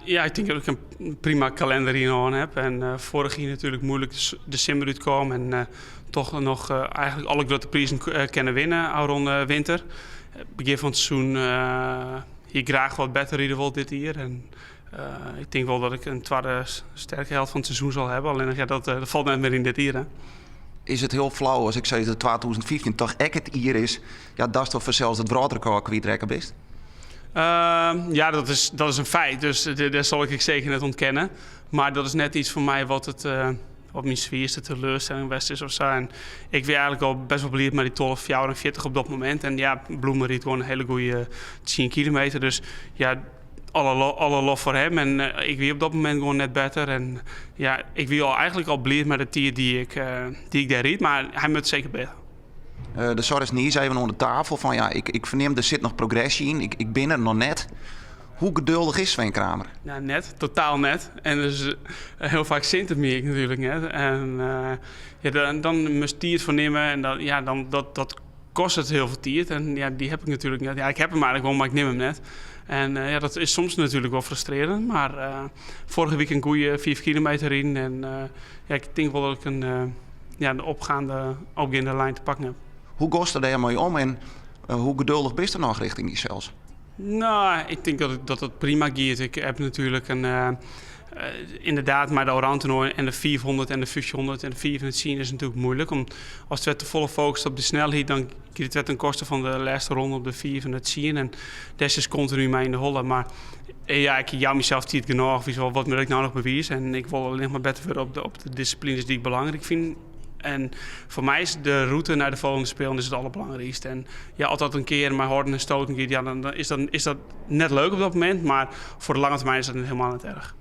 Ja, ik denk dat ik een prima kalender hierin heb. En vorig jaar natuurlijk moeilijk de Simmeruit kwam. En toch nog eigenlijk alle grote prijzen kunnen winnen rond winter. Begin van het seizoen hier graag wat beter rijden wil dit jaar. En ik denk wel dat ik een tweede sterke helft van het seizoen zal hebben. Alleen dat valt net meer in dit jaar. Hè. Is het heel flauw als ik zeg dat 2015 toch echt het jaar is? Ja, dat is toch zelfs het wereldrecord kwijtrekken best? Ja, dat is een feit. Dus dat zal ik zeker net ontkennen. Maar dat is net iets voor mij wat mijn zwierste teleurstelling best is of zo. En ik ben eigenlijk al best wel blij met die 12:44 op dat moment. En ja, Bloemen riet gewoon een hele goede 10 kilometer. Dus ja, alle lof voor hem. En ik wie op dat moment gewoon net beter. En ja, ik wie eigenlijk al blij met de tier die ik daar riet. Maar hij moet zeker beter. De Soros Nies even onder de tafel van ja, ik verneem er zit nog progressie in. Ik ben er nog net. Hoe geduldig is Sven Kramer? Ja, net, totaal net. En dus heel vaak zint het meer natuurlijk net. En dan moest hij het vernemen en dat kost het heel veel tijd. En ja, die heb ik natuurlijk net. Ja, ik heb hem eigenlijk wel, maar ik neem hem net. En dat is soms natuurlijk wel frustrerend. Maar vorige week een goede 4 kilometer in. En ik denk wel dat ik een opgaande lijn te pakken heb. Hoe gost er daarmee om en hoe geduldig ben je nog richting die zelfs? Nou, ik denk dat het prima gaat. Ik heb natuurlijk inderdaad, maar de Oranje en de 400 en de 500 en de 400 zien is natuurlijk moeilijk. Als het te volle focust op de snelheid, dan gaat het ten koste van de laatste ronde op de 400 zien. En dat is continu mij in de holle. Maar ja, ik jou mezelf niet genoeg. Wat moet ik nou nog bewijzen? En ik wil alleen maar beter worden op de disciplines die ik belangrijk vind. En voor mij is de route naar de volgende spelen het allerbelangrijkste. En ja, altijd een keer maar horden en stoten, ja, dan is dat net leuk op dat moment. Maar voor de lange termijn is dat helemaal niet erg.